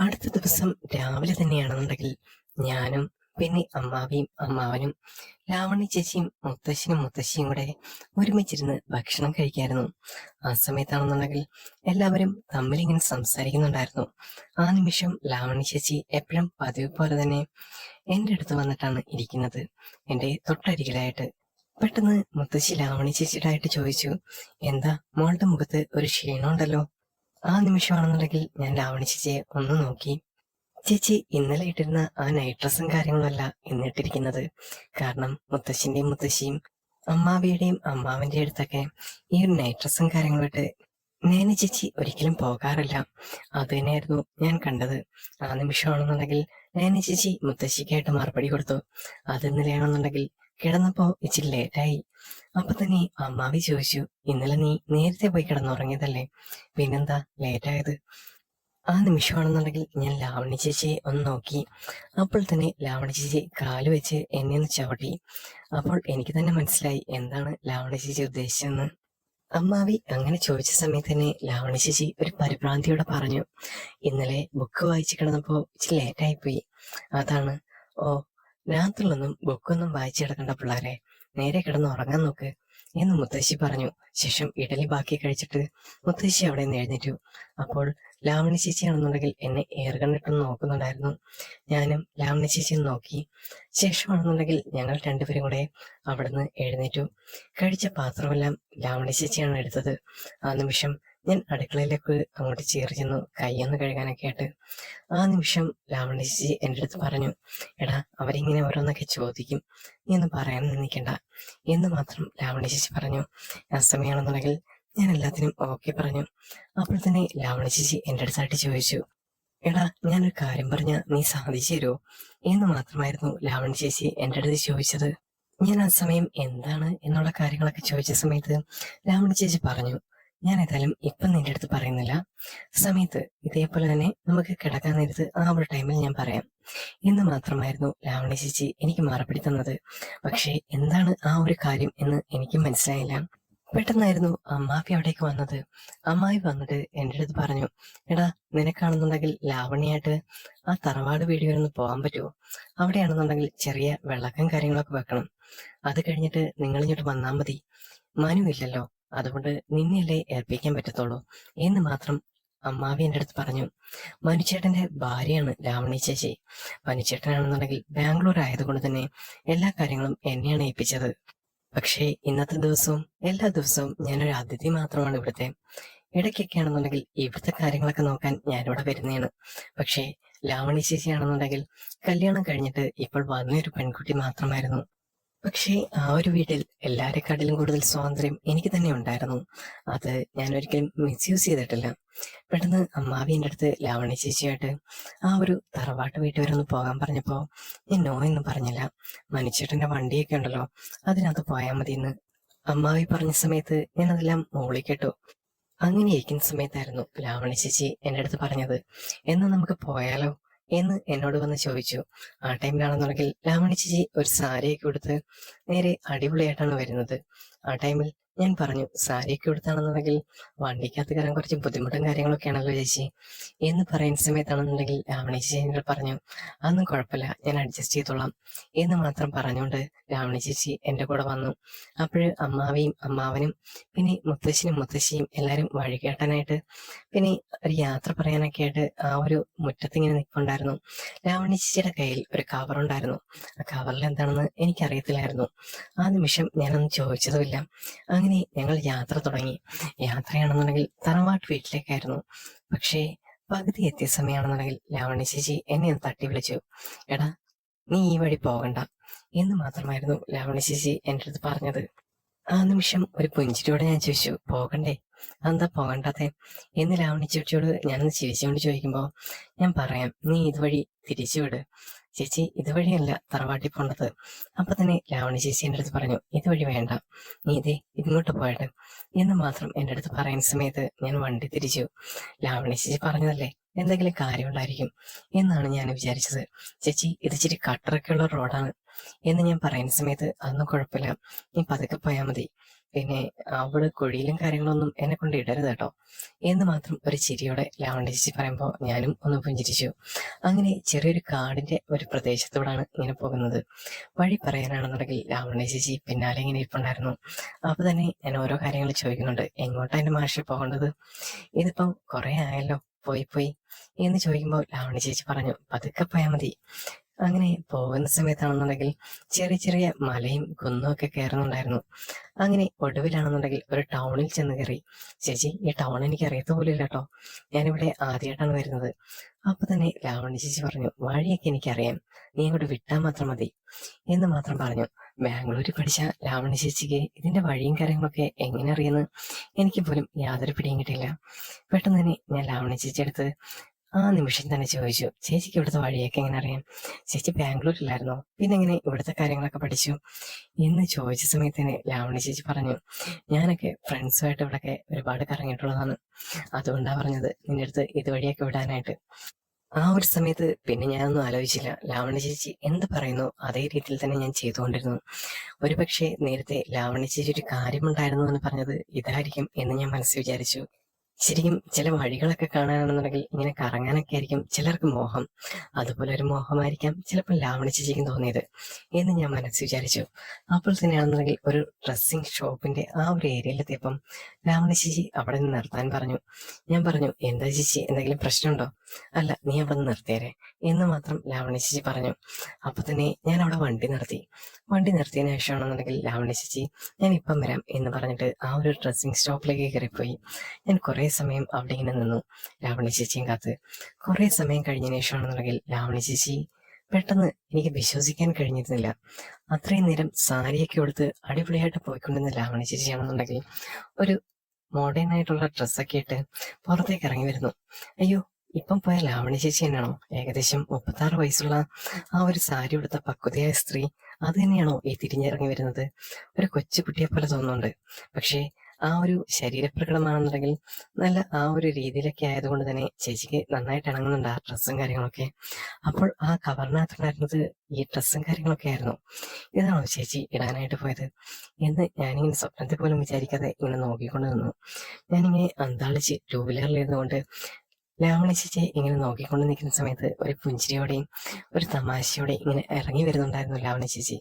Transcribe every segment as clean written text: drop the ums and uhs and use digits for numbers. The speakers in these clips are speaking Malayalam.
അടുത്ത ദിവസം രാവിലെ തന്നെയാണെന്നുണ്ടെങ്കിൽ ഞാനും പിന്നെ അമ്മാവിയും അമ്മാവനും ലാവണി ചേച്ചിയും മുത്തശ്ശനും മുത്തശ്ശിയും കൂടെ ഒരുമിച്ചിരുന്ന് ഭക്ഷണം കഴിക്കായിരുന്നു. ആ സമയത്താണെന്നുണ്ടെങ്കിൽ എല്ലാവരും തമ്മിലിങ്ങനെ സംസാരിക്കുന്നുണ്ടായിരുന്നു. ആ നിമിഷം ലാവണി ചേച്ചി എപ്പോഴും പതിവ് പോലെ തന്നെ എന്റെ അടുത്ത് വന്നിട്ടാണ് ഇരിക്കുന്നത്, എന്റെ തൊട്ടരികിലായിട്ട്. പെട്ടെന്ന് മുത്തശ്ശി ലാവണി ചേച്ചിയുടെ ആയിട്ട് ചോദിച്ചു, എന്താ മോളുടെ മുഖത്ത് ഒരു ക്ഷീണമുണ്ടല്ലോ? ആ നിമിഷമാണെന്നുണ്ടെങ്കിൽ ഞാൻ ലാവണി ചേച്ചിയെ ഒന്ന് നോക്കി. ചേച്ചി ഇന്നലെ ഇട്ടിരുന്ന ആ നൈറ്റ് ഡ്രസ്സും കാര്യങ്ങളുമല്ല ഇന്നിട്ടിരിക്കുന്നത്. കാരണം മുത്തശ്ശിന്റെയും മുത്തശ്ശിയും അമ്മാവിയുടെയും അമ്മാവന്റെ അടുത്തൊക്കെ ഈ ഒരു നൈറ്റ് ഡ്രസ്സും കാര്യങ്ങളും ഇട്ട് നേന ചേച്ചി ഒരിക്കലും പോകാറില്ല. അത് തന്നെയായിരുന്നു ഞാൻ കണ്ടത്. ആ നിമിഷമാണെന്നുണ്ടെങ്കിൽ നേന ചേച്ചി മുത്തശ്ശിക്കായിട്ട് മറുപടി കൊടുത്തു. അത് ഇന്നലെയാണെന്നുണ്ടെങ്കിൽ കിടന്നപ്പോ ഇച്ചിരി ലേറ്റായി. അപ്പൊ തന്നെ അമ്മാവി ചോദിച്ചു, ഇന്നലെ നീ നേരത്തെ പോയി കിടന്നുറങ്ങിയതല്ലേ, പിന്നെന്താ ലേറ്റായത്? ആ നിമിഷമാണെന്നുണ്ടെങ്കിൽ ഞാൻ ലാവണി ചേച്ചിയെ ഒന്ന് നോക്കി. അപ്പോൾ തന്നെ ലാവണി ചേച്ചി കാല് വെച്ച് എന്നെ ഒന്ന് ചവിട്ടി. അപ്പോൾ എനിക്ക് തന്നെ മനസ്സിലായി എന്താണ് ലാവണി ചേച്ചി ഉദ്ദേശിച്ചതെന്ന്. അമ്മാവി അങ്ങനെ ചോദിച്ച സമയത്ത് തന്നെ ലാവണി ചേച്ചി ഒരു പരിഭ്രാന്തിയോടെ പറഞ്ഞു, ഇന്നലെ ബുക്ക് വായിച്ചു കിടന്നപ്പോ ഇച്ചിരി ലേറ്റായി പോയി, അതാണ്. ഓ, രാത്രിയിലൊന്നും ബുക്കൊന്നും വായിച്ചു കിടക്കണ്ട പിള്ളേരെ, നേരെ കിടന്ന് ഉറങ്ങാൻ നോക്ക് എന്ന് മുത്തശ്ശി പറഞ്ഞു. ശേഷം ഇഡലി ബാക്കി കഴിച്ചിട്ട് മുത്തശ്ശി അവിടെ നിന്ന് എഴുന്നേറ്റു. അപ്പോൾ ലാവണി ചേച്ചിയാണെന്നുണ്ടെങ്കിൽ എന്നെ ഏറുകണ്ടിട്ടൊന്ന് നോക്കുന്നുണ്ടായിരുന്നു. ഞാനും ലാവണി ചേച്ചിയെ നോക്കി. ശേഷമാണെന്നുണ്ടെങ്കിൽ ഞങ്ങൾ രണ്ടുപേരും കൂടെ അവിടുന്ന് എഴുന്നേറ്റു. കഴിച്ച പാത്രമെല്ലാം ലാവണി ചേച്ചിയാണ് എടുത്തത്. ആ നിമിഷം ഞാൻ അടുക്കളയിലേക്ക് അങ്ങോട്ട് ചേറി ചെന്നു, കൈയൊന്ന് കഴുകാനൊക്കെ ആയിട്ട്. ആ നിമിഷം ലാവണി ചേച്ചി എൻ്റെ അടുത്ത് പറഞ്ഞു, എടാ അവരിങ്ങനെ ഓരോന്നൊക്കെ ചോദിക്കും, നീ ഒന്നും പറയാൻ നിൽക്കണ്ട എന്ന് മാത്രം ലാവണി ചേച്ചി പറഞ്ഞു. ആ സമയമാണെന്നുണ്ടെങ്കിൽ ഞാൻ എല്ലാത്തിനും ഓക്കെ പറഞ്ഞു. അപ്പോൾ തന്നെ ലാവണി ചേച്ചി എൻ്റെ അടുത്തായിട്ട് ചോദിച്ചു, എടാ ഞാനൊരു കാര്യം പറഞ്ഞ നീ സാധിച്ചു തരുമോ എന്ന് മാത്രമായിരുന്നു ലാവണി ചേച്ചി എൻ്റെ അടുത്ത് ചോദിച്ചത്. ഞാൻ ആ സമയം എന്താണ് എന്നുള്ള കാര്യങ്ങളൊക്കെ ചോദിച്ച സമയത്ത് ലാവണി ചേച്ചി പറഞ്ഞു, ഞാൻ ഏതായാലും ഇപ്പം നിന്റെ അടുത്ത് പറയുന്നില്ല, സമയത്ത് ഇതേപോലെ തന്നെ നമുക്ക് കിടക്കാൻ നേരത്ത് ആ ഒരു ടൈമിൽ ഞാൻ പറയാം എന്ന് മാത്രമായിരുന്നു ലാവണി ചേച്ചി എനിക്ക് മറുപടി തന്നത്. പക്ഷേ എന്താണ് ആ ഒരു കാര്യം എന്ന് എനിക്ക് മനസ്സിലായില്ല. പെട്ടെന്നായിരുന്നു അമ്മാവി അവിടേക്ക് വന്നത്. അമ്മായി വന്നിട്ട് എൻ്റെ അടുത്ത് പറഞ്ഞു, എടാ നിനക്കാണെന്നുണ്ടെങ്കിൽ ലാവണിയായിട്ട് ആ തറവാട് വീട് വരെ ഒന്ന് പോകാൻ പറ്റുമോ? അവിടെയാണെന്നുണ്ടെങ്കിൽ ചെറിയ വെള്ളക്കും കാര്യങ്ങളൊക്കെ വെക്കണം. അത് കഴിഞ്ഞിട്ട് നിങ്ങൾ ഇങ്ങോട്ട് വന്നാൽ മതി. മനു ഇല്ലല്ലോ, അതുകൊണ്ട് നിന്നെയല്ലേ ഏൽപ്പിക്കാൻ പറ്റത്തുള്ളൂ എന്ന് മാത്രം അമ്മാവി എൻ്റെ അടുത്ത് പറഞ്ഞു. മനുചേട്ടന്റെ ഭാര്യയാണ് ലാവണി ചേച്ചി. മനുചേട്ടനാണെന്നുണ്ടെങ്കിൽ ബാംഗ്ലൂർ ആയതുകൊണ്ട് തന്നെ എല്ലാ കാര്യങ്ങളും എന്നെയാണ് ഏൽപ്പിച്ചത്. പക്ഷേ ഇന്നത്തെ ദിവസവും എല്ലാ ദിവസവും ഞാനൊരു അതിഥി മാത്രമാണ് ഇവിടുത്തെ. ഇടയ്ക്കൊക്കെ ആണെന്നുണ്ടെങ്കിൽ ഇവിടുത്തെ കാര്യങ്ങളൊക്കെ നോക്കാൻ ഞാനിവിടെ വരുന്നതാണ്. പക്ഷേ ലാവണി ചേച്ചിയാണെന്നുണ്ടെങ്കിൽ കല്യാണം കഴിഞ്ഞിട്ട് ഇപ്പോൾ വന്നൊരു പെൺകുട്ടി മാത്രമായിരുന്നു. പക്ഷേ ആ ഒരു വീട്ടിൽ എല്ലാരെക്കാട്ടിലും കൂടുതൽ സ്വാതന്ത്ര്യം എനിക്ക് തന്നെ ഉണ്ടായിരുന്നു. അത് ഞാൻ ഒരിക്കലും മിസ്യൂസ് ചെയ്തിട്ടില്ല. പെട്ടെന്ന് അമ്മാവി എൻ്റെ അടുത്ത് ലാവണി ചേച്ചിയായിട്ട് ആ ഒരു തറവാട്ട് വീട്ടിൽ വരെ ഒന്ന് പോകാൻ പറഞ്ഞപ്പോൾ ഞാൻ നോ എന്നും പറഞ്ഞില്ല. മനുഷ്യട്ടൻ്റെ വണ്ടിയൊക്കെ ഉണ്ടല്ലോ, അതിനകത്ത് പോയാൽ മതി എന്ന് അമ്മാവി പറഞ്ഞ സമയത്ത് ഞാൻ അതെല്ലാം മൂളി കേട്ടു. അങ്ങനെ ഇരിക്കുന്ന സമയത്തായിരുന്നു ലാവണി ചേച്ചി എൻ്റെ അടുത്ത് പറഞ്ഞത്, എന്ന് നമുക്ക് പോയാലോ എന്ന് എന്നോട് വന്ന് ചോദിച്ചു. ആ ടൈമിലാണെന്നുണ്ടെങ്കിൽ ലാവണി ചേച്ചി ഒരു സാരിയൊക്കെ ഉടുത്ത് നേരെ അടിപൊളിയായിട്ടാണ് വരുന്നത്. ആ ടൈമിൽ ഞാൻ പറഞ്ഞു, സാരിയൊക്കെ ഉടുത്താണെന്നുണ്ടെങ്കിൽ വണ്ടിക്കകത്ത് കയറാൻ കുറച്ച് ബുദ്ധിമുട്ടും കാര്യങ്ങളൊക്കെ ആണല്ലോ ചേച്ചി എന്ന് പറയുന്ന സമയത്താണെന്നുണ്ടെങ്കിൽ ലാവണി ചേച്ചി എന്നോട് പറഞ്ഞു, അതൊന്നും കുഴപ്പമില്ല, ഞാൻ അഡ്ജസ്റ്റ് ചെയ്തോളാം എന്ന് മാത്രം പറഞ്ഞുകൊണ്ട് ലാവണി ചേച്ചി എൻ്റെ കൂടെ വന്നു. അപ്പോഴ് അമ്മാവിയും അമ്മാവനും പിന്നെ മുത്തശ്ശനും മുത്തശ്ശിയും എല്ലാവരും വഴി കേട്ടാനായിട്ട് പിന്നെ ഒരു യാത്ര പറയാനൊക്കെ ആയിട്ട് ആ ഒരു മുറ്റത്തിങ്ങനെ നിൽപ്പുണ്ടായിരുന്നു. ലാവണി ചേച്ചിയുടെ കയ്യിൽ ഒരു കവറുണ്ടായിരുന്നു. ആ കവറിൽ എന്താണെന്ന് എനിക്കറിയത്തില്ലായിരുന്നു. ആ നിമിഷം ഞാനൊന്നും ചോദിച്ചതുമില്ല. അങ്ങനെ ഞങ്ങൾ യാത്ര തുടങ്ങി. യാത്രയാണെന്നുണ്ടെങ്കിൽ തറവാട്ട് വീട്ടിലേക്കായിരുന്നു. പക്ഷേ പകുതി എത്തിയ സമയമാണെന്നുണ്ടെങ്കിൽ ലാവണി ചേച്ചി എന്നെ ഒന്ന് തട്ടി വിളിച്ചു, എടാ നീ ഈ വഴി പോകണ്ട എന്ന് മാത്രമായിരുന്നു ലാവണി ചേച്ചി എൻ്റെ അടുത്ത് പറഞ്ഞത്. ആ നിമിഷം ഒരു പുഞ്ചിരിയോടെ ഞാൻ ചോദിച്ചു, പോകണ്ടേ, അതെന്താ പോകണ്ടാത്തെ എന്ന് ലാവണി ചേച്ചിയോട് ഞാനൊന്ന് ചിരിച്ചുകൊണ്ട് ചോദിക്കുമ്പോൾ, ഞാൻ പറയാം, നീ ഇതുവഴി തിരിച്ചു വിട് ചേച്ചി, ഇതുവഴിയല്ല തറവാട്ടി പോണ്ടത്. അപ്പൊ തന്നെ ലാവണി ചേച്ചി എൻ്റെ അടുത്ത് പറഞ്ഞു, ഇതുവഴി വേണ്ട, നീ ഇതേ ഇങ്ങോട്ട് പോയിട്ട് എന്ന് മാത്രം എൻ്റെ അടുത്ത് പറയുന്ന സമയത്ത് ഞാൻ വണ്ടി തിരിച്ചു. ലാവണി ചേച്ചി പറഞ്ഞതല്ലേ, എന്തെങ്കിലും കാര്യമുണ്ടായിരിക്കും എന്നാണ് ഞാൻ വിചാരിച്ചത്. ചേച്ചി ഇത് ഇച്ചിരി കട്ടറൊക്കെയുള്ള റോഡാണ് എന്ന് ഞാൻ പറയുന്ന സമയത്ത് അതൊന്നും കുഴപ്പമില്ല, നീ പതുക്കെ പോയാൽ മതി പിന്നെ അവിടെ കുഴിയിലും കാര്യങ്ങളൊന്നും എന്നെ കൊണ്ട് ഇടരുത് കേട്ടോ എന്ന് മാത്രം ഒരു ചിരിയോടെ ലാവണ്യ ചേച്ചി പറയുമ്പോൾ ഞാനും ഒന്ന് പുഞ്ചിരിച്ചു. അങ്ങനെ ചെറിയൊരു കാടിന്റെ ഒരു പ്രദേശത്തോടാണ് ഇങ്ങനെ പോകുന്നത്. വഴി പറയാനാണെന്നുണ്ടെങ്കിൽ ലാവണ്യ ചേച്ചി പിന്നാലെ ഇങ്ങനെ ഇരിപ്പുണ്ടായിരുന്നു. അപ്പൊ തന്നെ ഞാൻ ഓരോ കാര്യങ്ങൾ ചോദിക്കുന്നുണ്ട്, എങ്ങോട്ടാ എന്റെ മാഷി പോകേണ്ടത്, ഇതിപ്പം കുറെ ആയല്ലോ പോയി പോയി എന്ന് ചോദിക്കുമ്പോൾ ലാവണ്യ ചേച്ചി പറഞ്ഞു, പതുക്കെ പോയാൽ മതി. അങ്ങനെ പോകുന്ന സമയത്താണെന്നുണ്ടെങ്കിൽ ചെറിയ ചെറിയ മലയും കുന്നും ഒക്കെ കയറുന്നുണ്ടായിരുന്നു. അങ്ങനെ ഒടുവിലാണെന്നുണ്ടെങ്കിൽ ഒരു ടൗണിൽ ചെന്ന് കയറി. ചേച്ചി, ഈ ടൗൺ എനിക്ക് അറിയത്ത പോലില്ല കേട്ടോ, ഞാനിവിടെ ആദ്യമായിട്ടാണ് വരുന്നത്. അപ്പൊ തന്നെ ലാവണ്യ ചേച്ചി പറഞ്ഞു, വഴിയൊക്കെ എനിക്കറിയാം, നീ അങ്ങോട്ട് വിട്ടാൽ മാത്രം മതി എന്ന് മാത്രം പറഞ്ഞു. ബാംഗ്ലൂരിൽ പഠിച്ച ലാവണ്യ ചേച്ചിക്ക് ഇതിന്റെ വഴിയും കാര്യങ്ങളൊക്കെ എങ്ങനെ അറിയുന്നു എനിക്ക് പോലും യാതൊരു പിടിയും കിട്ടിയില്ല. പെട്ടെന്ന് തന്നെ ഞാൻ ലാവണ്യ ചേച്ചി അടുത്ത് ആ നിമിഷം തന്നെ ചോദിച്ചു, ചേച്ചിക്ക് ഇവിടുത്തെ വഴിയൊക്കെ എങ്ങനെ അറിയാം, ചേച്ചി ബാംഗ്ലൂരിലായിരുന്നോ, പിന്നെ എങ്ങനെ ഇവിടുത്തെ കാര്യങ്ങളൊക്കെ പഠിച്ചു എന്ന് ചോദിച്ച സമയത്ത് തന്നെ ലാവണ്യ ചേച്ചി പറഞ്ഞു, ഞാനൊക്കെ ഫ്രണ്ട്സുമായിട്ട് ഇവിടെയൊക്കെ ഒരുപാട് കറങ്ങിയിട്ടുള്ളതാണ്, അതുകൊണ്ടാ പറഞ്ഞത് നിന്റെ അടുത്ത് ഇതുവഴിയൊക്കെ വിടാനായിട്ട്. ആ ഒരു സമയത്ത് പിന്നെ ഞാനൊന്നും ആലോചിച്ചില്ല. ലാവണ്യ ചേച്ചി എന്ത് പറയുന്നു അതേ രീതിയിൽ തന്നെ ഞാൻ ചെയ്തുകൊണ്ടിരുന്നു. ഒരുപക്ഷെ നേരത്തെ ലാവണ്യ ചേച്ചി ഒരു കാര്യമുണ്ടായിരുന്നു എന്ന് പറഞ്ഞത് ഇതായിരിക്കും എന്ന് ഞാൻ മനസ്സിൽ വിചാരിച്ചു. ശരിക്കും ചില വഴികളൊക്കെ കാണാനാണെന്നുണ്ടെങ്കിൽ ഇങ്ങനെ കറങ്ങാനൊക്കെ ആയിരിക്കും ചിലർക്ക് മോഹം. അതുപോലെ ഒരു മോഹമായിരിക്കാം ചിലപ്പോൾ ലാവണ്യ ചേച്ചിക്കും തോന്നിയത് എന്ന് ഞാൻ മനസ്സിൽ വിചാരിച്ചു. അപ്പോൾ തന്നെയാണെന്നുണ്ടെങ്കിൽ ഒരു ഡ്രസ്സിങ് ഷോപ്പിന്റെ ആ ഒരു ഏരിയയിലെത്തിയപ്പം ലാവണ്യ ചേച്ചി അവിടെ നിന്ന് നിർത്താൻ പറഞ്ഞു. ഞാൻ പറഞ്ഞു, എന്താ ചേച്ചി, എന്തെങ്കിലും പ്രശ്നമുണ്ടോ? അല്ല, നീ അവിടെ നിന്ന് നിർത്തിയേരെ എന്ന് മാത്രം ലാവണ്യ ചേച്ചി പറഞ്ഞു. അപ്പൊ തന്നെ ഞാൻ അവിടെ വണ്ടി നിർത്തി. വണ്ടി നിർത്തിയതിനു ശേഷമാണെന്നുണ്ടെങ്കിൽ ലാവണ്യ ചേച്ചി ഞാൻ ഇപ്പം വരാം എന്ന് പറഞ്ഞിട്ട് ആ ഒരു ഡ്രസ്സിങ് സ്റ്റോപ്പിലേക്ക് കയറിപ്പോയി. ഞാൻ കുറെ സമയം അവിടെ ഇങ്ങനെ നിന്നു ലാവണ്യ ചേച്ചിയും കാത്ത്. കുറെ സമയം കഴിഞ്ഞതിന് ശേഷമാണെന്നുണ്ടെങ്കിൽ ലാവണ്യ ചേച്ചി പെട്ടെന്ന് എനിക്ക് വിശ്വസിക്കാൻ കഴിഞ്ഞിരുന്നില്ല. അത്രയും നേരം സാരിയൊക്കെ കൊടുത്ത് അടിപൊളിയായിട്ട് പോയിക്കൊണ്ടിരുന്ന ലാവണ്യ ചേച്ചിയാണെന്നുണ്ടെങ്കിൽ ഒരു മോഡേൺ ആയിട്ടുള്ള ഡ്രസ്സൊക്കെ ഇട്ട് പുറത്തേക്ക് ഇറങ്ങി വരുന്നു. അയ്യോ, ഇപ്പം പോയ ലാവണ്യ ചേച്ചി തന്നെയാണോ? ഏകദേശം 36 വയസ്സുള്ള ആ ഒരു സാരി ഉടുത്ത പക്വതയായ സ്ത്രീ അത് തന്നെയാണോ ഈ തിരിഞ്ഞിറങ്ങി വരുന്നത്? ഒരു കൊച്ചുകുട്ടിയെ പോലെ തോന്നുന്നുണ്ട്. പക്ഷേ ആ ഒരു ശരീരപ്രകടമാണെന്നുണ്ടെങ്കിൽ നല്ല ആ ഒരു രീതിയിലൊക്കെ ആയതുകൊണ്ട് തന്നെ ചേച്ചിക്ക് നന്നായിട്ട് ഇണങ്ങുന്നുണ്ട് ആ ഡ്രസ്സും കാര്യങ്ങളൊക്കെ. അപ്പോൾ ആ കവറിനകത്തുണ്ടായിരുന്നത് ഈ ഡ്രസ്സും കാര്യങ്ങളൊക്കെ ആയിരുന്നു. ഇതാണോ ചേച്ചി ഇടാനായിട്ട് പോയത് എന്ന് ഞാനിങ്ങനെ സ്വപ്നത്തിൽ പോലും വിചാരിക്കാതെ ഇങ്ങനെ നോക്കിക്കൊണ്ട് നിന്നു. ഞാനിങ്ങനെ അന്താളിച്ച് ടൂ വീലറിലിരുന്നുകൊണ്ട് ലാവണ്യ ചേച്ചി ഇങ്ങനെ നോക്കിക്കൊണ്ട് നിൽക്കുന്ന സമയത്ത് ഒരു പുഞ്ചിരിയോടെയും ഒരു തമാശയോടെയും ഇങ്ങനെ ഇറങ്ങി വരുന്നുണ്ടായിരുന്നു ലാവണ്യ ചേച്ചി.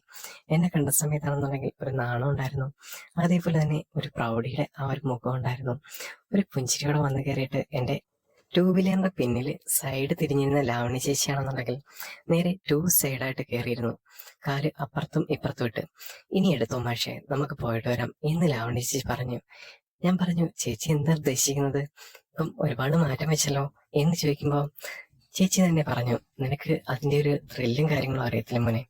എന്നെ കണ്ട സമയത്താണെന്നുണ്ടെങ്കിൽ ഒരു നാണം ഉണ്ടായിരുന്നു, അതേപോലെ തന്നെ ഒരു പ്രൗഢിയുടെ ആ ഒരു മുഖം ഉണ്ടായിരുന്നു. ഒരു പുഞ്ചിരിയോടെ വന്നു കയറിയിട്ട് എൻ്റെ ടൂ വീലറിന്റെ പിന്നിൽ സൈഡ് തിരിഞ്ഞിരുന്ന ലാവണ്യ ചേച്ചിയാണെന്നുണ്ടെങ്കിൽ നേരെ ടൂ സൈഡായിട്ട് കയറിയിരുന്നു, കാല് അപ്പുറത്തും ഇപ്പുറത്തും ഇട്ട്. ഇനി എടുത്തോ മാഷേ, നമുക്ക് പോയിട്ട് വരാം എന്ന് ലാവണ്യ ചേച്ചി പറഞ്ഞു. ഞാൻ പറഞ്ഞു, ചേച്ചി എന്താ ഉദ്ദേശിക്കുന്നത്, ഇപ്പം ഒരുപാട് മാറ്റം വെച്ചല്ലോ എന്ന് ചോദിക്കുമ്പോ ചേച്ചി തന്നെ പറഞ്ഞു, നിനക്ക് അതിന്റെ ഒരു ത്രില്ലും കാര്യങ്ങളും അറിയത്തില്ല മോനെ,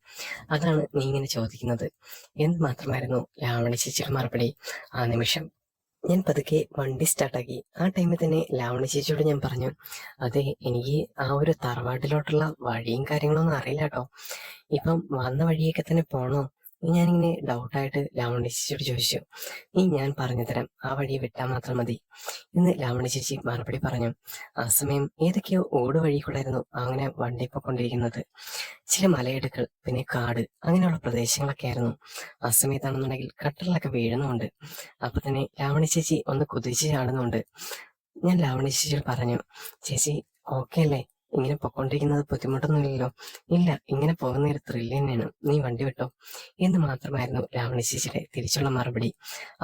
അതാണ് നീ ഇങ്ങനെ ചോദിക്കുന്നത് എന്ന് മാത്രമായിരുന്നു ലാവണ്യ ചേച്ചിയുടെ മറുപടി. ആ നിമിഷം ഞാൻ പതുക്കെ വണ്ടി സ്റ്റാർട്ടാക്കി. ആ ടൈമിൽ തന്നെ ലാവണ്യ ചേച്ചിയോട് ഞാൻ പറഞ്ഞു, അതെ, എനിക്ക് ആ ഒരു തറവാട്ടിലോട്ടുള്ള വഴിയും കാര്യങ്ങളൊന്നും അറിയില്ല കേട്ടോ, ഇപ്പം വന്ന വഴിയൊക്കെ തന്നെ പോണോ? ഞാനിങ്ങനെ ഡൗട്ടായിട്ട് ലാവണ്യ ചേച്ചിയോട് ചോദിച്ചു. ഞാൻ പറഞ്ഞു തരാം, ആ വഴി വിട്ടാൽ മാത്രം മതി എന്ന് ലാവണ്യ ചേച്ചി മറുപടി പറഞ്ഞു. ആ സമയം ഏതൊക്കെയോ ഓട് വഴി കൂടായിരുന്നു അങ്ങനെ വണ്ടി പോയിക്കൊണ്ടിരിക്കുന്നത്. ചില മലയിടുക്കൾ, പിന്നെ കാട്, അങ്ങനെയുള്ള പ്രദേശങ്ങളൊക്കെ ആയിരുന്നു. ആ സമയത്താണെന്നുണ്ടെങ്കിൽ കട്ടറിലൊക്കെ വീഴുന്നുണ്ട്. അപ്പൊ തന്നെ ലാവണ്യ ചേച്ചി ഒന്ന് കുതിച്ച് ചാടുന്നുണ്ട്. ഞാൻ ലാവണ്യ ചേച്ചിയോട് പറഞ്ഞു, ചേച്ചി ഓക്കെ അല്ലേ, ഇങ്ങനെ പൊക്കോണ്ടിരിക്കുന്നത് ബുദ്ധിമുട്ടൊന്നുമില്ലല്ലോ? ഇല്ല, ഇങ്ങനെ പോകുന്ന ഒരു ത്രില്ല് തന്നെയാണ്, നീ വണ്ടി വിട്ടോ എന്ന് മാത്രമായിരുന്നു ലാവണ്യ ചേച്ചിയുടെ തിരിച്ചുള്ള മറുപടി.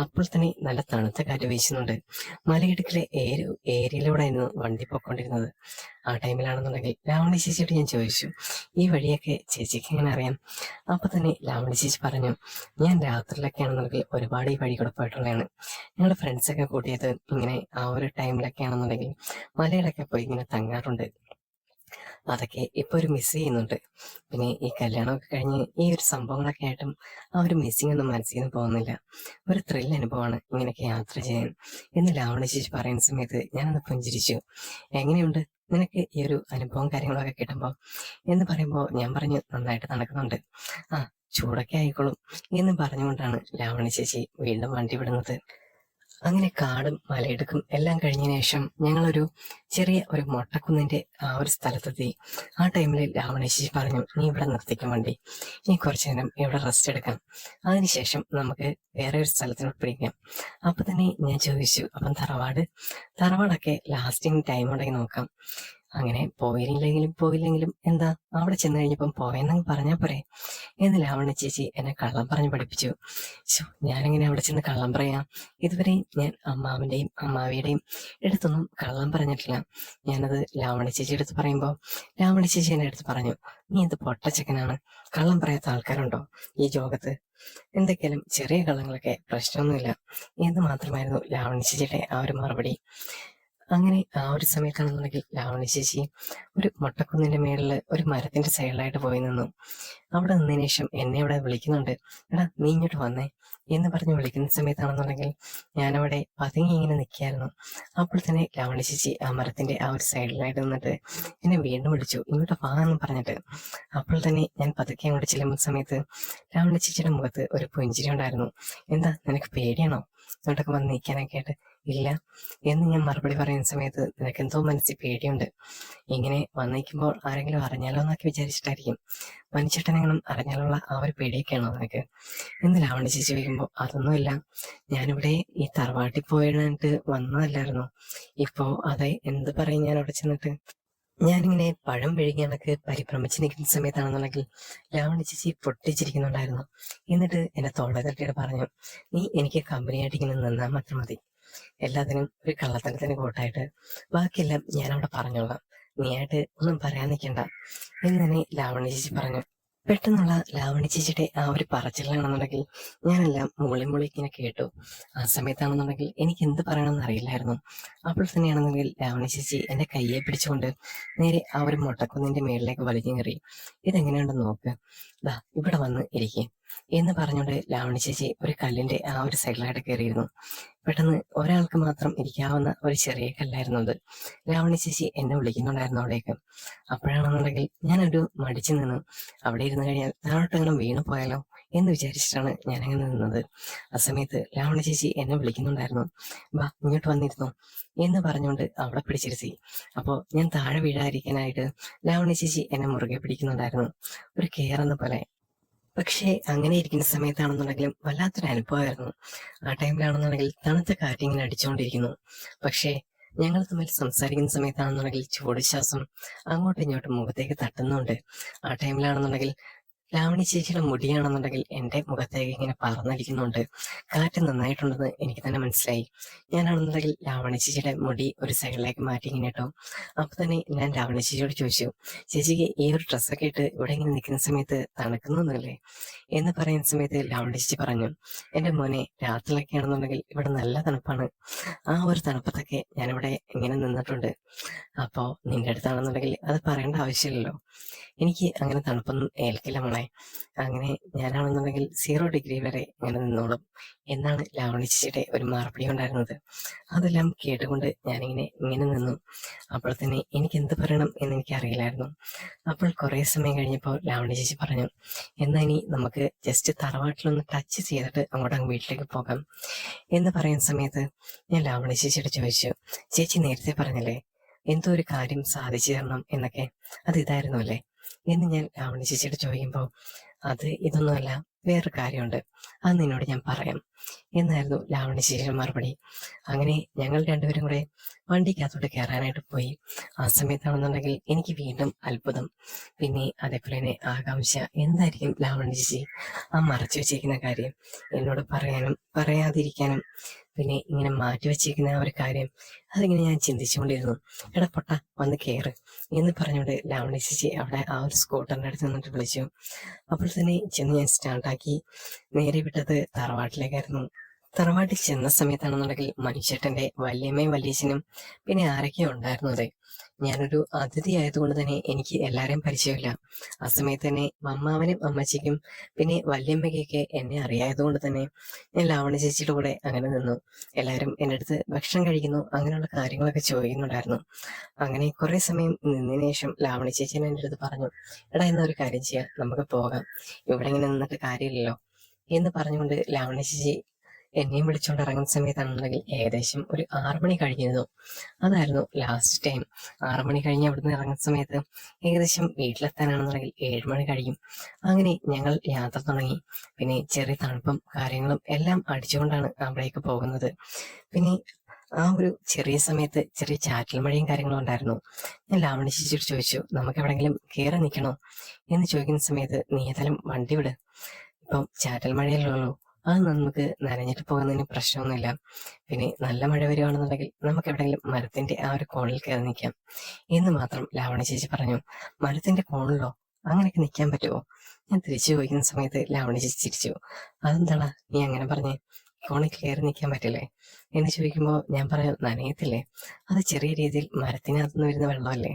അപ്പോൾ തന്നെ നല്ല തണുത്ത കാറ്റ് വീശുന്നുണ്ട്. മലയിടുക്കിലെ ഏരിയയിലൂടെ ആയിരുന്നു വണ്ടി പൊക്കോണ്ടിരുന്നത്. ആ ടൈമിലാണെന്നുണ്ടെങ്കിൽ ലാവണ്യ ചേച്ചിയോട് ഞാൻ ചോദിച്ചു, ഈ വഴിയൊക്കെ ചേച്ചിക്ക് എങ്ങനെ അറിയാം? അപ്പൊ തന്നെ ലാവണ്യ ചേച്ചി പറഞ്ഞു, ഞാൻ രാത്രിയിലൊക്കെ ആണെന്നുണ്ടെങ്കിൽ ഒരുപാട് ഈ വഴി കൂടെ പോയിട്ടുള്ളതാണ്. ഞങ്ങളുടെ ഫ്രണ്ട്സൊക്കെ കൂട്ടിയത് ഇങ്ങനെ ആ ഒരു ടൈമിലൊക്കെ ആണെന്നുണ്ടെങ്കിൽ മലയിലൊക്കെ പോയി ഇങ്ങനെ തങ്ങാറുണ്ട്. അതൊക്കെ ഇപ്പൊ ഒരു മിസ് ചെയ്യുന്നുണ്ട്. പിന്നെ ഈ കല്യാണമൊക്കെ കഴിഞ്ഞ് ഈ ഒരു സംഭവങ്ങളൊക്കെ ആയിട്ടും ആ ഒരു മിസ്സിംഗ് ഒന്നും മനസ്സിൽ നിന്ന് പോകുന്നില്ല. ഒരു ത്രില്ല് അനുഭവമാണ് ഇങ്ങനെയൊക്കെ യാത്ര ചെയ്യാൻ എന്ന് ലാവണ്യ ചേച്ചി പറയുന്ന സമയത്ത് ഞാനൊന്ന് പുഞ്ചിരിച്ചു. എങ്ങനെയുണ്ട് നിനക്ക് ഈ ഒരു അനുഭവം കാര്യങ്ങളൊക്കെ കിട്ടുമ്പോൾ എന്ന് പറയുമ്പോൾ ഞാൻ പറഞ്ഞു, നന്നായിട്ട് നടക്കുന്നുണ്ട്. ആ, ചൂടൊക്കെ ആയിക്കോളും എന്ന് പറഞ്ഞുകൊണ്ടാണ് ലാവണ്യ ചേച്ചി വീണ്ടും വണ്ടി വിടുന്നത്. അങ്ങനെ കാടും മലയിടുക്കും എല്ലാം കഴിഞ്ഞതിന് ശേഷം ഞങ്ങളൊരു ചെറിയ ഒരു മൊട്ടക്കുന്നിന്റെ ആ ഒരു സ്ഥലത്തെത്തി. ആ ടൈമിൽ ലാവണേശി പറഞ്ഞു, നീ ഇവിടെ നിർത്തിക്കാൻ വേണ്ടി, ഇനി കുറച്ചു നേരം ഇവിടെ റെസ്റ്റ് എടുക്കാം, അതിനുശേഷം നമുക്ക് വേറെ ഒരു സ്ഥലത്തിന് പിടിക്കാം. അപ്പൊ തന്നെ ഞാൻ ചോദിച്ചു, അപ്പം തറവാടൊക്കെ ലാസ്റ്റിങ് ടൈം ഉണ്ടെങ്കിൽ നോക്കാം, അങ്ങനെ പോയില്ലെങ്കിലും എന്താ, അവിടെ ചെന്ന് കഴിഞ്ഞപ്പം പോയെന്നങ്ങ് പറഞ്ഞാൽ പോരെ എന്ന് ലാവണ്യ ചേച്ചി എന്നെ കള്ളം പറഞ്ഞ് പഠിപ്പിച്ചു. ഞാനെങ്ങനെ അവിടെ ചെന്ന് കള്ളം പറയാം? ഇതുവരെ ഞാൻ അമ്മാവിന്റെയും അമ്മാവിയുടെയും അടുത്തൊന്നും കള്ളം പറഞ്ഞിട്ടില്ല. ഞാനത് ലാവണ്യ ചേച്ചി എടുത്ത് പറയുമ്പോൾ ലാവണ്യ ചേച്ചി എന്നെ അടുത്ത് പറഞ്ഞു, നീ എന്ത് പൊട്ടച്ചക്കനാണ്, കള്ളം പറയാത്ത ആൾക്കാരുണ്ടോ ഈ ലോകത്ത്? എന്തൊക്കെയാലും ചെറിയ കള്ളങ്ങളൊക്കെ പ്രശ്നമൊന്നുമില്ല എന്ന് മാത്രമായിരുന്നു ലാവണ്യ ചേച്ചിയുടെ ആ ഒരു മറുപടി. അങ്ങനെ ആ ഒരു സമയത്താണെന്നുണ്ടെങ്കിൽ ലാവണ്യ ചേച്ചി ഒരു മൊട്ടക്കുന്നിന്റെ മേളില് ഒരു മരത്തിന്റെ സൈഡിലായിട്ട് പോയി നിന്നു. അവിടെ നിന്നതിന് ശേഷം എന്നെ അവിടെ വിളിക്കുന്നുണ്ട്, എടാ നീ ഇങ്ങോട്ട് വന്നേ എന്ന് പറഞ്ഞ് വിളിക്കുന്ന സമയത്താണെന്നുണ്ടെങ്കിൽ ഞാനവിടെ പതുങ്ങി ഇങ്ങനെ നിൽക്കായിരുന്നു. അപ്പോൾ തന്നെ ലാവണ്യ ചേച്ചി ആ മരത്തിന്റെ ആ ഒരു സൈഡിലായിട്ട് നിന്നിട്ട് എന്നെ വീണ്ടും വിളിച്ചു, ഇങ്ങോട്ട് വാ എന്ന് പറഞ്ഞിട്ട്. അപ്പോൾ തന്നെ ഞാൻ പതുക്കെ അങ്ങോട്ട് ചെല്ലുന്ന സമയത്ത് ലാവണ്യ ചേച്ചിയുടെ മുഖത്ത് ഒരു പുഞ്ചിരി ഉണ്ടായിരുന്നു. എന്താ, നിനക്ക് പേടിയാണോ ഇങ്ങോട്ടൊക്കെ വന്ന് നിൽക്കാനൊക്കെ ആയിട്ട്? ഇല്ല എന്ന് ഞാൻ മറുപടി പറയുന്ന സമയത്ത്, നിനക്ക് എന്തോ മനസ്സിൽ പേടിയുണ്ട്, ഇങ്ങനെ വന്നിരിക്കുമ്പോൾ ആരെങ്കിലും അറിഞ്ഞാലോ എന്നൊക്കെ വിചാരിച്ചിട്ടായിരിക്കും, മനുഷ്യട്ടനെങ്കിലും അറിഞ്ഞാലുള്ള ആ ഒരു പേടിയൊക്കെയാണോ നിനക്ക് എന്ന് ലാവണ്യ ചേച്ചി ചോദിക്കുമ്പോൾ, അതൊന്നുമില്ല, ഞാനിവിടെ ഈ തറവാട്ടിൽ പോയിട്ട് വന്നതല്ലായിരുന്നു, ഇപ്പോ അതെ എന്ത് പറയും ഞാൻ അവിടെ ചെന്നിട്ട്. ഞാനിങ്ങനെ പഴം വിഴുങ്ങി കണക്ക് പരിഭ്രമിച്ച് നിൽക്കുന്ന സമയത്താണെന്നുണ്ടെങ്കിൽ ലാവണ്യ ചേച്ചി പൊട്ടിച്ചിരിക്കുന്നുണ്ടായിരുന്നു. എന്നിട്ട് എന്നെ തോളെ തട്ടിയിട്ട് പറഞ്ഞു, നീ എനിക്ക് കമ്പനിയായിട്ട് ഇങ്ങനെ നിന്നാൽ മാത്രം മതി, എല്ലാത്തിനും ഒരു കള്ളത്തരത്തിന് കൂട്ടായിട്ട്, ബാക്കിയെല്ലാം ഞാൻ അവിടെ പറഞ്ഞോളാം, നീ ആയിട്ട് ഒന്നും പറയാൻ നിൽക്കണ്ട എന്ന് തന്നെ ലാവണ്യ ചേച്ചി പറഞ്ഞു. പെട്ടെന്നുള്ള ലാവണ്യ ചേച്ചിയുടെ ആ ഒരു പറച്ചിലാണെന്നുണ്ടെങ്കിൽ ഞാനെല്ലാം മൂളി ഇങ്ങനെ കേട്ടു. ആ സമയത്താണെന്നുണ്ടെങ്കിൽ എനിക്ക് എന്ത് പറയണമെന്ന് അറിയില്ലായിരുന്നു. അപ്പോൾ തന്നെയാണെന്നുണ്ടെങ്കിൽ ലാവണ്യ ചേച്ചി എന്റെ കയ്യെ പിടിച്ചുകൊണ്ട് നേരെ ആ ഒരു മൊട്ടക്കുന്നിന്റെ മേളിലേക്ക് വലിഞ്ഞു കയറി. ഇതെങ്ങനെയുണ്ടെന്ന് നോക്ക്, ദാ ഇവിടെ വന്ന് ഇരിക്കേ എന്ന് പറഞ്ഞുകൊണ്ട് ലാവണ്യ ചേച്ചി ഒരു കല്ലിന്റെ ആ ഒരു സൈഡിലായിട്ട് കയറിയിരുന്നു. പെട്ടെന്ന് ഒരാൾക്ക് മാത്രം ഇരിക്കാവുന്ന ഒരു ചെറിയ കല്ലായിരുന്നു അത്. ലാവണ്യ ചേച്ചി എന്നെ വിളിക്കുന്നുണ്ടായിരുന്നു അവിടേക്ക്. അപ്പോഴാണെന്നുണ്ടെങ്കിൽ ഞാനൊരു മടിച്ചു നിന്നു. അവിടെ ഇരുന്ന് കഴിഞ്ഞാൽ താഴോട്ടെങ്ങനെ വീണു പോയാലോ എന്ന് വിചാരിച്ചിട്ടാണ് ഞാനങ്ങനെ നിന്നത്. ആ സമയത്ത് ലാവണ്യ ചേച്ചി എന്നെ വിളിക്കുന്നുണ്ടായിരുന്നു, വാ ഇങ്ങോട്ട് വന്നിരുന്നു എന്ന് പറഞ്ഞുകൊണ്ട് അവിടെ പിടിച്ചിരുത്തി. അപ്പോൾ ഞാൻ താഴെ വീഴാതിരിക്കാനായിട്ട് ലാവണ്യ ചേച്ചി എന്നെ മുറുകെ പിടിക്കുന്നുണ്ടായിരുന്നു, ഒരു കെയർ എന്ന പോലെ. പക്ഷേ അങ്ങനെ ഇരിക്കുന്ന സമയത്താണെന്നുണ്ടെങ്കിലും വല്ലാത്തൊരു അനുഭവമായിരുന്നു. ആ ടൈമിലാണെന്നുണ്ടെങ്കിൽ തണുത്ത കാറ്റിങ്ങനെ അടിച്ചുകൊണ്ടിരിക്കുന്നു. പക്ഷേ ഞങ്ങൾ തമ്മിൽ സംസാരിക്കുന്ന സമയത്താണെന്നുണ്ടെങ്കിൽ ചൂട് ശ്വാസം അങ്ങോട്ടും ഇങ്ങോട്ടും മുഖത്തേക്ക് തട്ടുന്നുണ്ട്. ആ ടൈമിലാണെന്നുണ്ടെങ്കിൽ ലാവണി ചേച്ചിയുടെ മുടിയാണെന്നുണ്ടെങ്കിൽ എന്റെ മുഖത്തേക്ക് ഇങ്ങനെ പറന്നടിക്കുന്നുണ്ട്. കാറ്റ് നന്നായിട്ടുണ്ടെന്ന് എനിക്ക് തന്നെ മനസ്സിലായി. ഞാനാണെന്നുണ്ടെങ്കിൽ ലാവണി ചേച്ചിയുടെ മുടി ഒരു സൈഡിലേക്ക് മാറ്റി ഇങ്ങനെ ഇട്ടു. അപ്പൊ തന്നെ ഞാൻ ലാവണി ചേച്ചിയോട് ചോദിച്ചു, ചേച്ചിക്ക് ഈ ഒരു ഡ്രസ്സൊക്കെ ഇട്ട് ഇവിടെ ഇങ്ങനെ നിൽക്കുന്ന സമയത്ത് തണുക്കുന്നൊന്നുമില്ലേ എന്ന് പറയുന്ന സമയത്ത് ലാവണി ചേച്ചി പറഞ്ഞു, എന്റെ മോനെ, രാത്രിയിലൊക്കെ ആണെന്നുണ്ടെങ്കിൽ ഇവിടെ നല്ല തണുപ്പാണ്, ആ ഒരു തണുപ്പത്തൊക്കെ ഞാനിവിടെ ഇങ്ങനെ നിന്നിട്ടുണ്ട്. അപ്പോ നിന്റെ അടുത്താണെന്നുണ്ടെങ്കിൽ അത് പറയേണ്ട ആവശ്യമില്ലല്ലോ, എനിക്ക് അങ്ങനെ തണുപ്പൊന്നും ഏൽക്കില്ല മോളെ, അങ്ങനെ ഞാനാണെന്നുണ്ടെങ്കിൽ 0 ഡിഗ്രി വരെ ഇങ്ങനെ നിന്നോളും എന്നാണ് ലാവണി ചേച്ചിയുടെ ഒരു മറുപടി ഉണ്ടായിരുന്നത്. അതെല്ലാം കേട്ടുകൊണ്ട് ഞാനിങ്ങനെ ഇങ്ങനെ നിന്നു. അപ്പോൾ തന്നെ എനിക്ക് എന്ത് പറയണം എന്ന് എനിക്ക് അറിയില്ലായിരുന്നു. അപ്പോൾ കുറെ സമയം കഴിഞ്ഞപ്പോൾ ലാവണി ചേച്ചി പറഞ്ഞു, എന്നാ ഇനി നമുക്ക് ജസ്റ്റ് തറവാട്ടിലൊന്ന് ടച്ച് ചെയ്തിട്ട് അങ്ങോട്ട് വീട്ടിലേക്ക് പോകാം എന്ന് പറയുന്ന സമയത്ത് ഞാൻ ലാവണി ചേച്ചിയോട് ചോദിച്ചു, ചേച്ചി നേരത്തെ പറഞ്ഞല്ലേ എന്തോ ഒരു കാര്യം സാധിച്ചു തരണം എന്നൊക്കെ, അത് ഇതായിരുന്നു അല്ലേ എന്ന് ഞാൻ ലാവണി ചേച്ചിയോട് ചോദിക്കുമ്പോൾ, അത് ഇതൊന്നുമല്ല, വേറൊരു കാര്യമുണ്ട്, അത് നിന്നോട് ഞാൻ പറയാം എന്നായിരുന്നു ലാവണി ചേച്ചിയുടെ മറുപടി. അങ്ങനെ ഞങ്ങൾ രണ്ടുപേരും കൂടെ വണ്ടിക്കകത്തോട്ട് കയറാനായിട്ട് പോയി. ആ സമയത്താണെന്നുണ്ടെങ്കിൽ എനിക്ക് വീണ്ടും അത്ഭുതം, പിന്നെ അതേപോലെ തന്നെ ആകാംക്ഷ, എന്തായിരിക്കും ലാവണി ചേച്ചി ആ മറച്ചു വെച്ചിരിക്കുന്ന കാര്യം എന്നോട് പറയാനും പറയാതിരിക്കാനും, പിന്നെ ഇങ്ങനെ മാറ്റി വെച്ചിരിക്കുന്ന ആ ഒരു കാര്യം, അതിങ്ങനെ ഞാൻ ചിന്തിച്ചുകൊണ്ടിരുന്നു. എടാ പൊട്ട, വന്ന് കയറ് എന്ന് പറഞ്ഞുകൊണ്ട് ലാവണി ചേച്ചി അവിടെ ആ ഒരു സ്കൂട്ടറിന്റെ അടുത്ത് നിന്നിട്ട് വിളിച്ചു. അപ്പോൾ തന്നെ ചെന്ന് ഞാൻ സ്റ്റാർട്ടാക്കി നേരെ വിട്ടത് തറവാട്ടിലേക്കായിരുന്നു. തറവാട്ടിൽ ചെന്ന സമയത്താണെന്നുണ്ടെങ്കിൽ മനുഷ്യട്ടന്റെ വല്യമ്മയും വല്യച്ഛനും പിന്നെ ആരൊക്കെയോ ഉണ്ടായിരുന്നു. അതെ, ഞാനൊരു അതിഥി ആയതുകൊണ്ട് തന്നെ എനിക്ക് എല്ലാരെയും പരിചയമില്ല. ആ സമയത്ത് തന്നെ അമ്മാവനും അമ്മച്ചിക്കും പിന്നെ വല്യമ്മയ്ക്കൊക്കെ എന്നെ അറിയായതുകൊണ്ട് തന്നെ ഞാൻ ലാവണി ചേച്ചിയുടെ കൂടെ അങ്ങനെ നിന്നു. എല്ലാവരും എൻ്റെ അടുത്ത് ഭക്ഷണം കഴിക്കുന്നു അങ്ങനെയുള്ള കാര്യങ്ങളൊക്കെ ചോദിക്കുന്നുണ്ടായിരുന്നു. അങ്ങനെ കുറെ സമയം നിന്നതിന് ശേഷം ലാവണി ചേച്ചി എൻ്റെ അടുത്ത് പറഞ്ഞു, എടാ എന്നാ ഒരു കാര്യം ചെയ്യാം, നമുക്ക് പോകാം, ഇവിടെ ഇങ്ങനെ നിന്നിട്ട് കാര്യമില്ലല്ലോ എന്ന് പറഞ്ഞുകൊണ്ട് ലാവണി ചേച്ചി എന്നെയും വിളിച്ചുകൊണ്ട് ഇറങ്ങുന്ന സമയത്താണെന്നുണ്ടെങ്കിൽ ഏകദേശം ഒരു 6 മണി കഴിഞ്ഞിരുന്നു. അതായിരുന്നു ലാസ്റ്റ് ടൈം. 6 മണി കഴിഞ്ഞ് അവിടുന്ന് ഇറങ്ങുന്ന സമയത്ത് ഏകദേശം വീട്ടിലെത്താനാണെന്നുണ്ടെങ്കിൽ 7 മണി കഴിയും. അങ്ങനെ ഞങ്ങൾ യാത്ര തുടങ്ങി. പിന്നെ ചെറിയ തണുപ്പും കാര്യങ്ങളും എല്ലാം അടിച്ചുകൊണ്ടാണ് അവിടേക്ക് പോകുന്നത്. പിന്നെ ആ ഒരു ചെറിയ സമയത്ത് ചെറിയ ചാറ്റൽ മഴയും കാര്യങ്ങളും ഉണ്ടായിരുന്നു. ഞാൻ ലാവണി ചേച്ചിയോട് ചോദിച്ചു, നമുക്ക് എവിടെങ്കിലും കയറി നിൽക്കണോ എന്ന് ചോദിക്കുന്ന സമയത്ത്, നീ ഏതായാലും വണ്ടി വിട്, ഇപ്പം ചാറ്റൽ മഴയല്ലുള്ളൂ, അത് നമുക്ക് നനഞ്ഞിട്ട് പോകുന്നതിന് പ്രശ്നമൊന്നുമില്ല. പിന്നെ നല്ല മഴ വരികയാണെന്നുണ്ടെങ്കിൽ നമുക്ക് എവിടെയെങ്കിലും മരത്തിന്റെ ആ ഒരു കോണിൽ കയറി നിൽക്കാം എന്ന് മാത്രം ലാവണി ചേച്ചി പറഞ്ഞു. മരത്തിന്റെ കോണിലോ? അങ്ങനെയൊക്കെ നിൽക്കാൻ പറ്റുമോ? ഞാൻ തിരിച്ചു ചോദിക്കുന്ന സമയത്ത് ലാവണി ചേച്ചി ചിരിച്ചു. അതെന്താടാ നീ അങ്ങനെ പറഞ്ഞേ? കോണിൽ കയറി നിൽക്കാൻ പറ്റില്ലേ എന്ന് ചോദിക്കുമ്പോൾ ഞാൻ പറഞ്ഞു, നനയത്തില്ലേ, അത് ചെറിയ രീതിയിൽ മരത്തിനകത്തുനിന്ന് വരുന്ന വെള്ളമല്ലേ,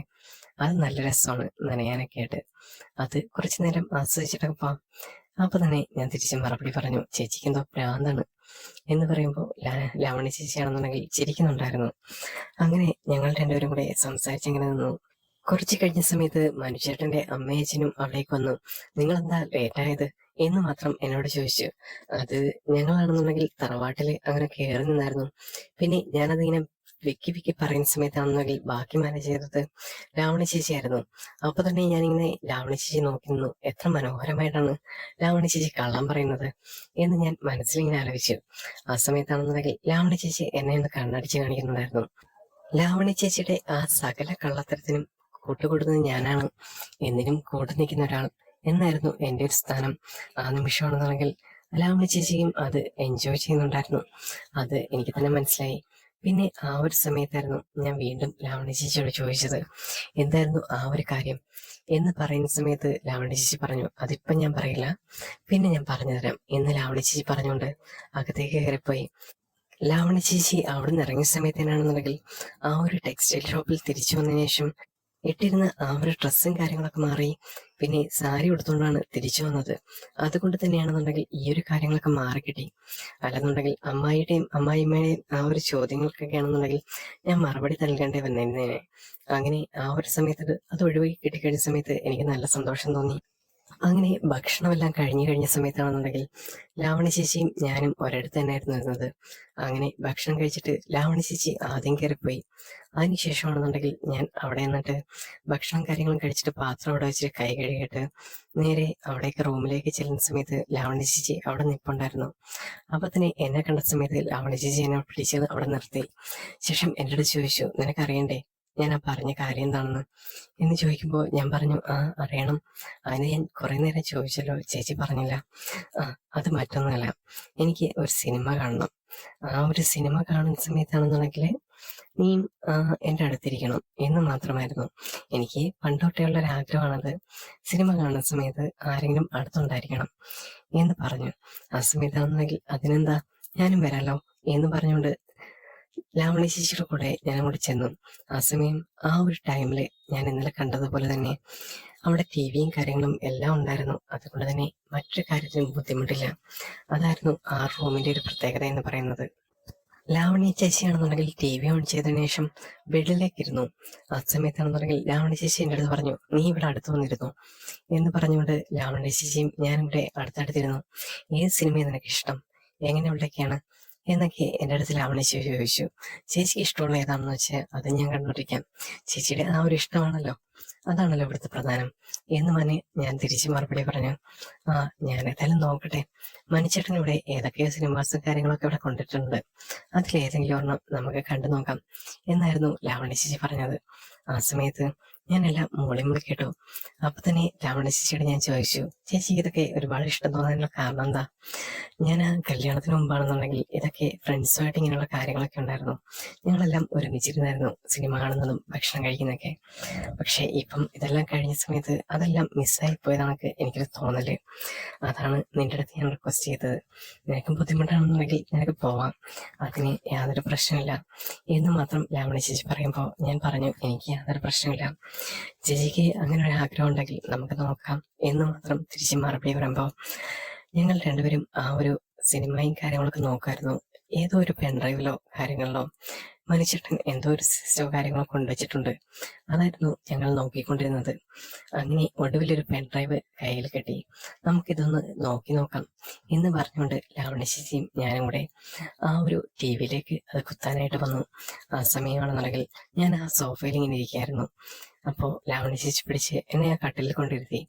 അത് നല്ല രസമാണ് നനയാനൊക്കെ ആയിട്ട്, അത് കുറച്ചു നേരം ആസ്വദിച്ചിട്ടൊക്കെ പോവാം. അപ്പൊ തന്നെ ഞാൻ തിരിച്ച് മറുപടി പറഞ്ഞു, ചേച്ചിക്ക് എന്തോ ഭ്രാന്താണ് എന്ന് പറയുമ്പോൾ ലാവണി ചേച്ചിയാണെന്നുണ്ടെങ്കിൽ ചിരിക്കുന്നുണ്ടായിരുന്നു. അങ്ങനെ ഞങ്ങൾ രണ്ടുപേരും കൂടെ സംസാരിച്ചിങ്ങനെ നിന്നു. കുറച്ച് കഴിഞ്ഞ സമയത്ത് മനുചേട്ടന്റെ അമ്മയച്ചനും അവിടേക്ക് വന്നു. നിങ്ങളെന്താ ലേറ്റായത് എന്ന് മാത്രം എന്നോട് ചോദിച്ചു. അത് ഞങ്ങളാണെന്നുണ്ടെങ്കിൽ തറവാട്ടില് അങ്ങനെ കയറി നിന്നായിരുന്നു. പിന്നെ ഞാനതിങ്ങനെ വിക്കി വിക്കി പറയുന്ന സമയത്താണെന്നുണ്ടെങ്കിൽ ബാക്കി മാനേജ് ചെയ്തത് ലാവണി ചേച്ചിയായിരുന്നു. അപ്പൊ തന്നെ ഞാനിങ്ങനെ ലാവണി ചേച്ചി നോക്കി നിന്നു. എത്ര മനോഹരമായിട്ടാണ് ലാവണി ചേച്ചി കള്ളം പറയുന്നത് എന്ന് ഞാൻ മനസ്സിലിങ്ങനെ ആലോചിച്ചു. ആ സമയത്താണെന്നുണ്ടെങ്കിൽ ലാവണി ചേച്ചി എന്നെ ഒന്ന് കണ്ണടിച്ച് കാണിക്കുന്നുണ്ടായിരുന്നു. ലാവണി ചേച്ചിയുടെ ആ സകല കള്ളത്തരത്തിനും കൂട്ടുകൂടുന്നത് ഞാനാണ്, എന്തിനും കൂട്ടു നിൽക്കുന്ന ഒരാൾ എന്നായിരുന്നു എൻ്റെ ഒരു സ്ഥാനം. ആ നിമിഷമാണെന്നുണ്ടെങ്കിൽ ലാവണി ചേച്ചിയും അത് എൻജോയ് ചെയ്യുന്നുണ്ടായിരുന്നു. അത് എനിക്ക് തന്നെ മനസ്സിലായി. പിന്നെ ആ ഒരു സമയത്തായിരുന്നു ഞാൻ വീണ്ടും ലാവണി ചേച്ചിയോട് ചോദിച്ചത്, എന്തായിരുന്നു ആ ഒരു കാര്യം എന്ന് പറയുന്ന സമയത്ത് ലാവണി ചേച്ചി പറഞ്ഞു, അതിപ്പം ഞാൻ പറയില്ല, പിന്നെ ഞാൻ പറഞ്ഞു തരാം എന്ന് ലാവണി ചേച്ചി പറഞ്ഞുകൊണ്ട് അകത്തേക്ക് കയറിപ്പോയി. ലാവണി ചേച്ചി അവിടെ നിന്ന് ഇറങ്ങിയ സമയത്തിനാണെന്നുണ്ടെങ്കിൽ ആ ഒരു ടെക്സ്റ്റൈൽ ഷോപ്പിൽ തിരിച്ചു വന്നതിന് ശേഷം ഇട്ടിരുന്ന ആ ഒരു ഡ്രസ്സും കാര്യങ്ങളൊക്കെ മാറി, പിന്നെ സാരി ഉടുത്തുകൊണ്ടാണ് തിരിച്ചു വന്നത്. അതുകൊണ്ട് തന്നെയാണെന്നുണ്ടെങ്കിൽ ഈ ഒരു കാര്യങ്ങളൊക്കെ മാറിക്കിട്ടി. അല്ലെന്നുണ്ടെങ്കിൽ അമ്മായിയുടെയും അമ്മായിമ്മയുടെയും ആ ഒരു ചോദ്യങ്ങൾക്കൊക്കെ ആണെന്നുണ്ടെങ്കിൽ ഞാൻ മറുപടി നൽകേണ്ടി വന്നിരുന്നേനെ. അങ്ങനെ ആ ഒരു സമയത്ത് അത് ഒഴിവാക്കി കിട്ടിക്കഴിഞ്ഞ സമയത്ത് എനിക്ക് നല്ല സന്തോഷം തോന്നി. അങ്ങനെ ഭക്ഷണമെല്ലാം കഴിഞ്ഞ സമയത്താണെന്നുണ്ടെങ്കിൽ ലാവണി ചേച്ചിയും ഞാനും ഒരിടത്ത് തന്നെയായിരുന്നു ഇരുന്നത്. അങ്ങനെ ഭക്ഷണം കഴിച്ചിട്ട് ലാവണി ചേച്ചി ആദ്യം കയറിപ്പോയി. അതിനുശേഷമാണെന്നുണ്ടെങ്കിൽ ഞാൻ അവിടെ നിന്നിട്ട് ഭക്ഷണം കാര്യങ്ങളും കഴിച്ചിട്ട് പാത്രം അവിടെ വെച്ച് കൈ കഴുകിയിട്ട് നേരെ അവിടേക്ക് റൂമിലേക്ക് ചെല്ലുന്ന സമയത്ത് ലാവണി ചേച്ചി അവിടെ നിൽപ്പുണ്ടായിരുന്നു. അപ്പൊ തന്നെ എന്നെ കണ്ട സമയത്ത് ലാവണി ചേച്ചി എന്നെ പിടിച്ചത് അവിടെ നിർത്തി. ശേഷം എൻ്റെ അടുത്ത് ചോദിച്ചു, നിനക്കറിയണ്ടേ ഞാൻ ആ പറഞ്ഞ കാര്യം എന്താണെന്ന് എന്ന് ചോദിക്കുമ്പോൾ ഞാൻ പറഞ്ഞു, ആ അറിയണം, അതിന് ഞാൻ കുറെ നേരം ചോദിച്ചല്ലോ, ചേച്ചി പറഞ്ഞില്ല. ആ അത് മറ്റൊന്നുമല്ല, എനിക്ക് ഒരു സിനിമ കാണണം. ആ ഒരു സിനിമ കാണുന്ന സമയത്താണെന്നുണ്ടെങ്കിൽ നീ എൻ്റെ അടുത്തിരിക്കണം എന്ന് മാത്രമായിരുന്നു. എനിക്ക് പണ്ടൊട്ടേയുള്ള ഒരു ആഗ്രഹമാണത്. സിനിമ കാണുന്ന സമയത്ത് ആരെങ്കിലും അടുത്തുണ്ടായിരിക്കണം എന്ന് പറഞ്ഞു. ആ സമയത്താണെന്നുണ്ടെങ്കിൽ അതിനെന്താ, ഞാനും വരാലോ എന്ന് പറഞ്ഞുകൊണ്ട് ലാവണി ചേച്ചിയുടെ കൂടെ ഞാൻ അങ്ങോട്ട് ചെന്നു. ആ സമയം ആ ഒരു ടൈമില് ഞാൻ ഇന്നലെ കണ്ടതുപോലെ തന്നെ അവിടെ ടിവിയും കാര്യങ്ങളും എല്ലാം ഉണ്ടായിരുന്നു. അതുകൊണ്ട് തന്നെ മറ്റൊരു കാര്യത്തിനും ബുദ്ധിമുട്ടില്ല. അതായിരുന്നു ആ റൂമിന്റെ ഒരു പ്രത്യേകത എന്ന് പറയുന്നത്. ലാവണി ചേച്ചിയാണെന്നുണ്ടെങ്കിൽ TV ഓൺ ചെയ്തതിനു ശേഷം ബെഡിലേക്ക് ഇരുന്നു. ആ സമയത്താണെന്നുണ്ടെങ്കിൽ ലാവണി ചേച്ചി എൻ്റെ അടുത്ത് പറഞ്ഞു, നീ ഇവിടെ അടുത്ത് വന്നിരുന്നു എന്ന് പറഞ്ഞുകൊണ്ട് ലാവണി ചേച്ചിയും ഞാനിവിടെ അടുത്തടുത്തിരുന്നു. ഏത് സിനിമയാണ് നിനക്ക് ഇഷ്ടം, എങ്ങനെയുള്ളതൊക്കെയാണ് എന്നൊക്കെ എൻ്റെ അടുത്ത് ലാവണി ചേച്ചി ചോദിച്ചു. ചേച്ചിക്ക് ഇഷ്ടമുള്ള ഏതാണെന്ന് വെച്ചാൽ അത് ഞാൻ കണ്ടുപിടിക്കാം. ചേച്ചിയുടെ ആ ഒരു ഇഷ്ടമാണല്ലോ, അതാണല്ലോ ഇവിടുത്തെ പ്രധാനം എന്ന് ഞാൻ തിരിച്ചു മറുപടി പറഞ്ഞു. ആ ഞാൻ ഏതായാലും നോക്കട്ടെ, മണിച്ചേട്ടനിവിടെ ഏതൊക്കെയോ സിനിമാസും കാര്യങ്ങളൊക്കെ ഇവിടെ കൊണ്ടിട്ടുണ്ട്, അതിലേതെങ്കിലും ഒരെണ്ണം നമുക്ക് കണ്ടു നോക്കാം എന്നായിരുന്നു ലാവണി ചേച്ചി പറഞ്ഞത്. ആ സമയത്ത് ഞാനെല്ലാം മൂളി കേട്ടു. അപ്പൊ തന്നെ ലാവണി ചേച്ചിയോട് ഞാൻ ചോദിച്ചു, ചേച്ചി ഇതൊക്കെ ഒരുപാട് ഇഷ്ടം തോന്നാനുള്ള കാരണം എന്താ? ഞാൻ ആ കല്യാണത്തിന് മുമ്പാണെന്നുണ്ടെങ്കിൽ ഇതൊക്കെ ഫ്രണ്ട്സുമായിട്ട് ഇങ്ങനെയുള്ള കാര്യങ്ങളൊക്കെ ഉണ്ടായിരുന്നു. ഞങ്ങളെല്ലാം ഒരുമിച്ചിരുന്നായിരുന്നു സിനിമ കാണുന്നതും ഭക്ഷണം കഴിക്കുന്നതൊക്കെ. പക്ഷെ ഇപ്പം ഇതെല്ലാം കഴിഞ്ഞ സമയത്ത് അതെല്ലാം മിസ്സായി പോയതാണൊക്കെ എനിക്കൊരു തോന്നല്. അതാണ് നിന്റെ അടുത്ത് ഞാൻ റിക്വസ്റ്റ് ചെയ്തത്. നിനക്കും ബുദ്ധിമുട്ടാണെന്നുണ്ടെങ്കിൽ നിനക്ക് പോവാം, അതിന് യാതൊരു പ്രശ്നമില്ല എന്ന് മാത്രം ലാവണി ചേച്ചി പറയുമ്പോൾ ഞാൻ പറഞ്ഞു, എനിക്ക് യാതൊരു പ്രശ്നമില്ല, ചേച്ചിക്ക് അങ്ങനെ ഒരു ആഗ്രഹം ഉണ്ടെങ്കിൽ നമുക്ക് നോക്കാം എന്ന് മാത്രം തിരിച്ച് മറുപടി പറയുമ്പോൾ ഞങ്ങൾ രണ്ടുപേരും ആ ഒരു സിനിമയും കാര്യങ്ങളൊക്കെ നോക്കായിരുന്നു. ഏതോ ഒരു പെൻഡ്രൈവിലോ കാര്യങ്ങളിലോ മനുഷ്യട്ടൻ എന്തോ ഒരു സിസ്റ്റോ കാര്യങ്ങളോ കൊണ്ടുവച്ചിട്ടുണ്ട്. അതായിരുന്നു ഞങ്ങൾ നോക്കിക്കൊണ്ടിരുന്നത്. അങ്ങനെ ഒടുവിലൊരു പെൻഡ്രൈവ് കയ്യിൽ കെട്ടി നമുക്കിതൊന്ന് നോക്കി നോക്കാം എന്ന് പറഞ്ഞുകൊണ്ട് ലാവണ്യ ചേച്ചിയും ഞാനും കൂടെ ആ ഒരു ടി വിയിലേക്ക് അത് കുത്താനായിട്ട് വന്നു. ആ സമയമാണെന്നുണ്ടെങ്കിൽ ഞാൻ ആ സോഫയിൽ ഇങ്ങനെ ഇരിക്കുകയായിരുന്നു. അപ്പോൾ ലാവണ്യ ചേച്ചി പിടിച്ച് എന്നെ ആ കട്ടിലിൽ കൊണ്ടിരുത്തി.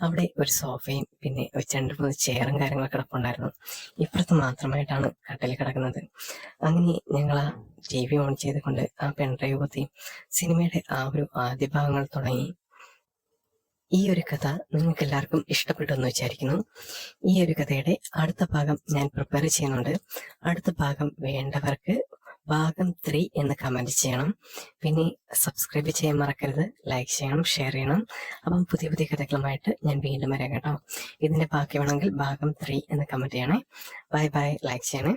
അവിടെ ഒരു സോഫയും പിന്നെ ഒരു 2-3 ചെയറും കാര്യങ്ങളൊക്കെ കിടപ്പുണ്ടായിരുന്നു. ഇപ്പുറത്ത് മാത്രമായിട്ടാണ് കട്ടിൽ കിടക്കുന്നത്. അങ്ങനെ ഞങ്ങൾ ആ ടി വി ഓൺ ചെയ്തുകൊണ്ട് ആ പെൺഡ്രൈവ് കുത്തി സിനിമയുടെ ആ ഒരു ആദ്യ ഭാഗങ്ങൾ തുടങ്ങി. ഈ ഒരു കഥ നിങ്ങൾക്ക് എല്ലാവർക്കും ഇഷ്ടപ്പെട്ടു എന്ന് വിചാരിക്കുന്നു. ഈ ഒരു കഥയുടെ അടുത്ത ഭാഗം ഞാൻ പ്രിപ്പയർ ചെയ്യുന്നുണ്ട്. അടുത്ത ഭാഗം വേണ്ടവർക്ക് ഭാഗം 3 എന്ന് കമന്റ് ചെയ്യണം. പിന്നെ സബ്സ്ക്രൈബ് ചെയ്യാൻ മറക്കരുത്, ലൈക്ക് ചെയ്യണം, ഷെയർ ചെയ്യണം. അപ്പം പുതിയ പുതിയ കഥകളുമായിട്ട് ഞാൻ വീണ്ടും വരാം കേട്ടോ. ഇതിന്റെ ബാക്കി വേണമെങ്കിൽ ഭാഗം 3 എന്ന് കമന്റ് ചെയ്യണേ. ബൈ ബൈ, ലൈക്ക് ചെയ്യണേ.